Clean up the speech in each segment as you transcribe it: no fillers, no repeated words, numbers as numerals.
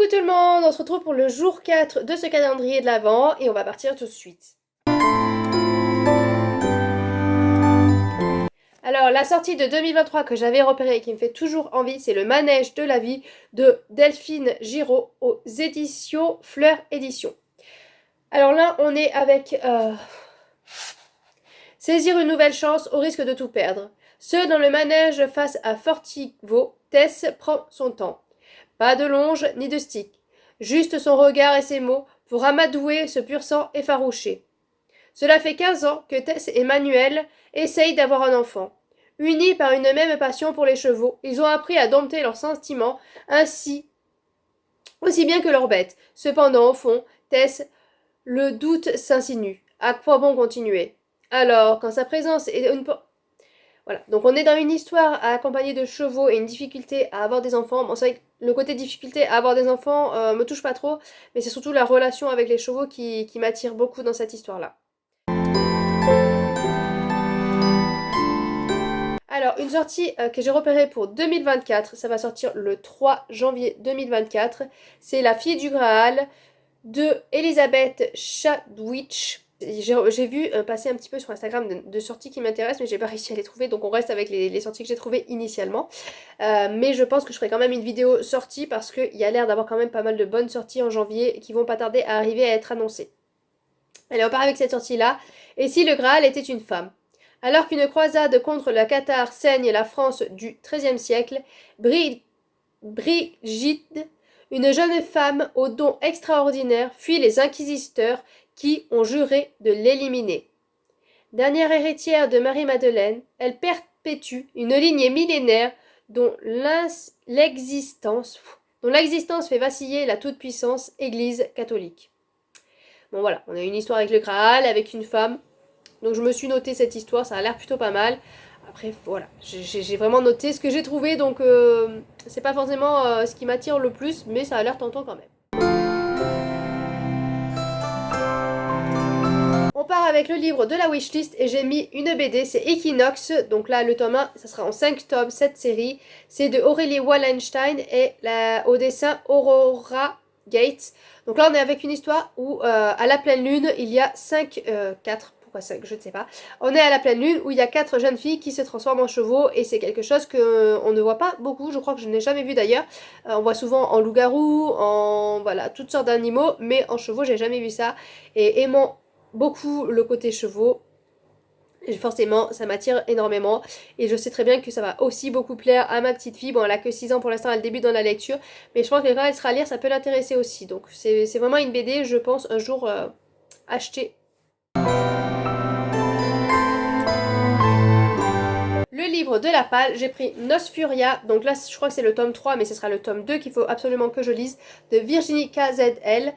Coucou tout le monde, on se retrouve pour le jour 4 de ce calendrier de l'Avent et on va partir tout de suite. Alors la sortie de 2023 que j'avais repérée et qui me fait toujours envie, c'est le manège de la vie de Delphine Giraud aux éditions Fleur Édition. Alors là on est avec saisir une nouvelle chance au risque de tout perdre. Ceux dans le manège face à Fortivo, Tess prend son temps. Pas de longe ni de stick. Juste son regard et ses mots pour amadouer ce pur sang effarouché. Cela fait 15 ans que Tess et Manuel essayent d'avoir un enfant. Unis par une même passion pour les chevaux, ils ont appris à dompter leurs sentiments aussi bien que leurs bêtes. Cependant, au fond, Tess, le doute s'insinue. À quoi bon continuer? Alors, quand sa présence est une... Voilà, donc on est dans une histoire à accompagner de chevaux et une difficulté à avoir des enfants. Bon, c'est vrai que le côté difficulté à avoir des enfants me touche pas trop, mais c'est surtout la relation avec les chevaux qui m'attire beaucoup dans cette histoire-là. Alors, une sortie que j'ai repérée pour 2024, ça va sortir le 3 janvier 2024, c'est La fille du Graal de Elisabeth Chadwick. J'ai vu passer un petit peu sur Instagram de sorties qui m'intéressent, mais j'ai pas réussi à les trouver, donc on reste avec les sorties que j'ai trouvées initialement. Mais je pense que je ferai quand même une vidéo sortie parce qu'il y a l'air d'avoir quand même pas mal de bonnes sorties en janvier qui vont pas tarder à arriver à être annoncées. Allez, on part avec cette sortie-là. Et si le Graal était une femme? Alors qu'une croisade contre la Cathare saigne la France du XIIIe siècle, Brigitte, une jeune femme aux dons extraordinaires, fuit les inquisiteurs qui ont juré de l'éliminer. Dernière héritière de Marie-Madeleine, elle perpétue une lignée millénaire dont l'existence fait vaciller la toute-puissance Église catholique. Bon voilà, on a une histoire avec le Graal, avec une femme, donc je me suis noté cette histoire, ça a l'air plutôt pas mal. Après, voilà, j'ai vraiment noté ce que j'ai trouvé, donc c'est pas forcément ce qui m'attire le plus, mais ça a l'air tentant quand même. On part avec le livre de la wishlist et j'ai mis une BD, c'est Equinox, donc là le tome 1, ça sera en 5 tomes cette série. C'est de Aurélie Wallenstein et au dessin Aurora Gates. Donc là on est avec une histoire où à la pleine lune il y a 4, pourquoi 5, je ne sais pas. On est à la pleine lune où il y a 4 jeunes filles qui se transforment en chevaux et c'est quelque chose qu'on ne voit pas beaucoup, je crois que je n'ai jamais vu d'ailleurs. On voit souvent en loup-garou, en voilà, toutes sortes d'animaux, mais en chevaux j'ai jamais vu ça. Et aimant beaucoup le côté chevaux, et forcément ça m'attire énormément et je sais très bien que ça va aussi beaucoup plaire à ma petite fille. Bon, elle a que 6 ans pour l'instant, elle débute dans la lecture, mais je pense que quand elle sera à lire ça peut l'intéresser aussi, donc c'est vraiment une BD je pense un jour acheter. Le livre de la palle, j'ai pris Nosfuria, donc là je crois que c'est le tome 3 mais ce sera le tome 2 qu'il faut absolument que je lise, de Virginie KZL.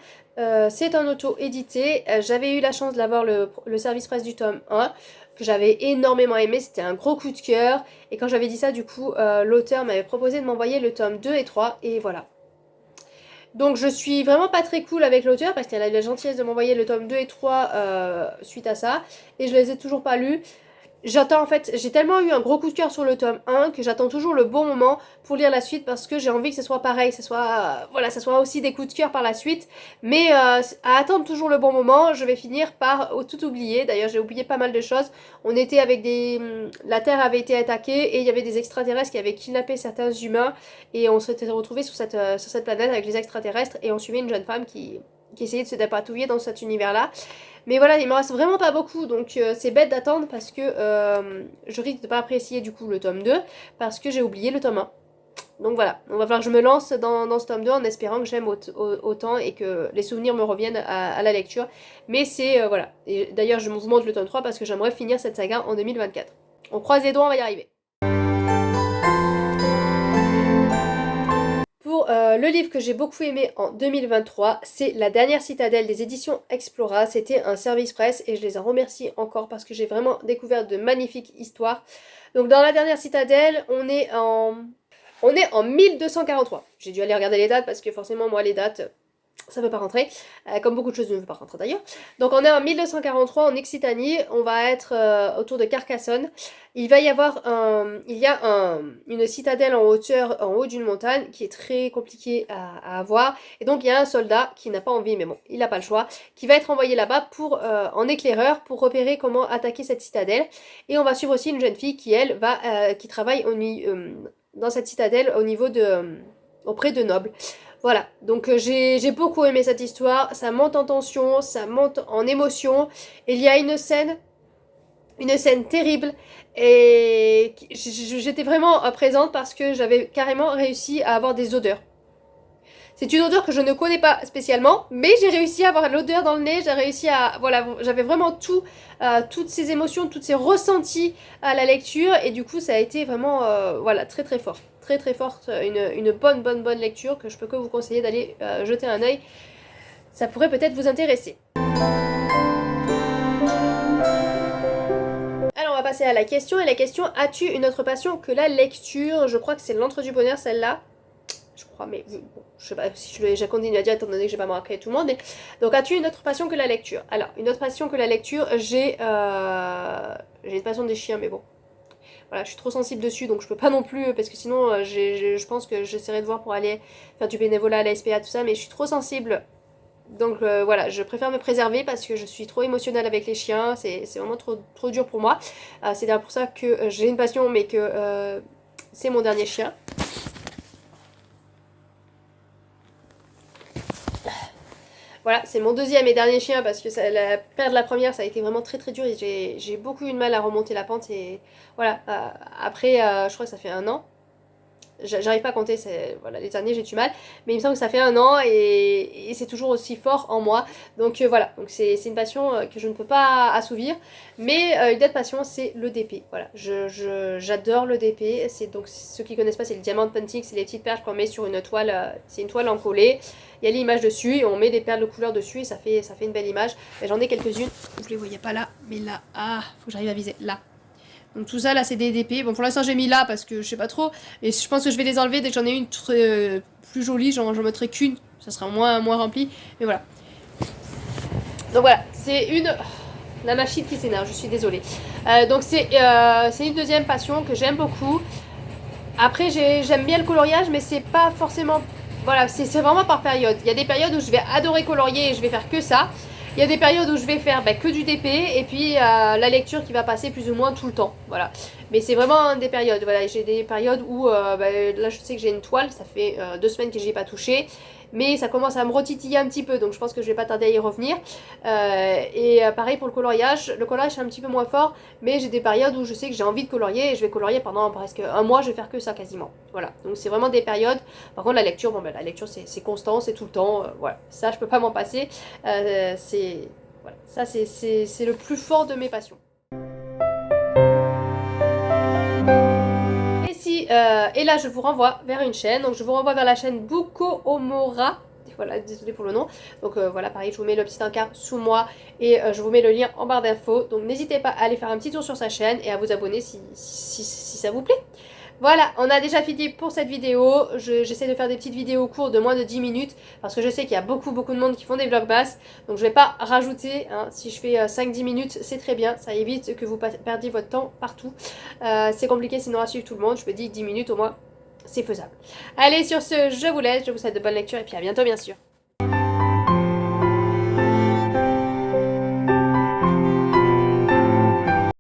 C'est un auto-édité, j'avais eu la chance d'avoir le service presse du tome 1 que j'avais énormément aimé, c'était un gros coup de cœur et quand j'avais dit ça du coup l'auteur m'avait proposé de m'envoyer le tome 2 et 3 et voilà. Donc je suis vraiment pas très cool avec l'auteur parce qu'elle a eu la gentillesse de m'envoyer le tome 2 et 3 suite à ça et je les ai toujours pas lus. J'attends en fait, j'ai tellement eu un gros coup de cœur sur le tome 1 que j'attends toujours le bon moment pour lire la suite parce que j'ai envie que ce soit pareil, voilà, ça soit aussi des coups de cœur par la suite. Mais à attendre toujours le bon moment, je vais finir par tout oublier. D'ailleurs, j'ai oublié pas mal de choses. On était avec la Terre avait été attaquée et il y avait des extraterrestres qui avaient kidnappé certains humains et on s'était retrouvés sur cette planète avec les extraterrestres et on suivait une jeune femme qui essayait de se dépatouiller dans cet univers-là. Mais voilà, il me reste vraiment pas beaucoup, donc c'est bête d'attendre parce que je risque de pas apprécier du coup le tome 2 parce que j'ai oublié le tome 1. Donc voilà, on va falloir que je me lance dans ce tome 2 en espérant que j'aime autant et que les souvenirs me reviennent à la lecture. Mais c'est, voilà, et d'ailleurs je vous montre le tome 3 parce que j'aimerais finir cette saga en 2024. On croise les doigts, on va y arriver. Pour le livre que j'ai beaucoup aimé en 2023, c'est La dernière citadelle des éditions Explora. C'était un service presse et je les en remercie encore parce que j'ai vraiment découvert de magnifiques histoires. Donc dans La dernière citadelle, on est en 1243. J'ai dû aller regarder les dates parce que forcément moi les dates, Ça ne veut pas rentrer, comme beaucoup de choses ne veulent pas rentrer d'ailleurs. Donc on est en 1243 en Occitanie, on va être autour de Carcassonne. Il va y avoir une citadelle en hauteur, en haut d'une montagne, qui est très compliquée à avoir. Et donc il y a un soldat qui n'a pas envie, mais bon, il n'a pas le choix, qui va être envoyé là-bas en éclaireur pour repérer comment attaquer cette citadelle. Et on va suivre aussi une jeune fille qui, elle, qui travaille dans cette citadelle auprès de nobles. Voilà, donc j'ai beaucoup aimé cette histoire, ça monte en tension, ça monte en émotion, il y a une scène terrible, et j'étais vraiment présente parce que j'avais carrément réussi à avoir des odeurs. C'est une odeur que je ne connais pas spécialement, mais j'ai réussi à avoir l'odeur dans le nez, j'ai réussi à... Voilà, j'avais vraiment toutes ces émotions, tous ces ressentis à la lecture, et du coup ça a été vraiment, voilà, très très fort. Très très forte, une bonne lecture que je peux que vous conseiller d'aller jeter un œil. Ça pourrait peut-être vous intéresser. Alors on va passer à la question, et la question: as-tu une autre passion que la lecture? Je crois que c'est l'Antre du bonheur, celle-là. Je crois, mais bon, je sais pas si je continue à dire étant donné que j'ai pas marqué tout le monde. Mais... Donc, as-tu une autre passion que la lecture? Alors, une autre passion que la lecture, j'ai une passion des chiens, mais bon. Voilà, je suis trop sensible dessus, donc je peux pas non plus, parce que sinon, je pense que j'essaierai de voir pour aller faire du bénévolat à la SPA, tout ça, mais je suis trop sensible. Donc voilà, je préfère me préserver parce que je suis trop émotionnelle avec les chiens, c'est vraiment trop dur pour moi. C'est d'ailleurs pour ça que j'ai une passion, mais que c'est mon dernier chien. Voilà, c'est mon deuxième et dernier chien parce que perdre la première, ça a été vraiment très dur et j'ai beaucoup eu de mal à remonter la pente. Et voilà, après, je crois que ça fait 1 an. J'arrive pas à compter, voilà, les années j'ai du mal, mais il me semble que ça fait 1 an et c'est toujours aussi fort en moi. Donc voilà, donc c'est une passion que je ne peux pas assouvir. Mais une autre passion, c'est le DP. Voilà, j'adore le DP. Donc ceux qui connaissent pas, c'est le diamant painting, c'est les petites perles qu'on met sur une toile. C'est une toile encollée. Il y a l'image dessus et on met des perles de couleur dessus et ça fait une belle image. J'en ai quelques-unes. Vous les voyez pas là, mais là, faut que j'arrive à viser là. Donc tout ça là c'est des DP. Bon pour l'instant j'ai mis là parce que je sais pas trop. Et je pense que je vais les enlever dès que j'en ai une plus jolie. J'en mettrai qu'une. Ça sera moins rempli. Mais voilà. Donc voilà. C'est la machine qui s'énerve. Je suis désolée. Donc c'est une deuxième passion que j'aime beaucoup. Après j'aime bien le coloriage mais c'est pas forcément... Voilà, c'est vraiment par période. Il y a des périodes où je vais adorer colorier et je vais faire que ça. Il y a des périodes où je vais faire que du DP et puis la lecture qui va passer plus ou moins tout le temps. Voilà. Mais c'est vraiment des périodes. Voilà, j'ai des périodes où là je sais que j'ai une toile, ça fait 2 semaines que je n'y ai pas touché. Mais ça commence à me retitiller un petit peu, donc je pense que je vais pas tarder à y revenir. Pareil pour le coloriage. Le coloriage c'est un petit peu moins fort, mais j'ai des périodes où je sais que j'ai envie de colorier et je vais colorier pendant presque 1 mois, je vais faire que ça quasiment. Voilà, donc c'est vraiment des périodes. Par contre la lecture, la lecture c'est constant, c'est tout le temps. Voilà, ça je peux pas m'en passer. Voilà, ça c'est le plus fort de mes passions. Et là je vous renvoie vers une chaîne, donc je vous renvoie vers la chaîne Buko Omora. Voilà, désolé pour le nom. Donc voilà, pareil, je vous mets le petit encart sous moi et je vous mets le lien en barre d'infos. Donc n'hésitez pas à aller faire un petit tour sur sa chaîne et à vous abonner si ça vous plaît. Voilà, on a déjà fini pour cette vidéo. J'essaie de faire des petites vidéos courtes de moins de 10 minutes parce que je sais qu'il y a beaucoup de monde qui font des vlogmas. Donc je vais pas rajouter, hein. Si je fais 5-10 minutes, c'est très bien. Ça évite que vous perdiez votre temps partout. C'est compliqué sinon à suivre tout le monde. Je me dis 10 minutes au moins, c'est faisable. Allez, sur ce, je vous laisse. Je vous souhaite de bonnes lectures et puis à bientôt bien sûr.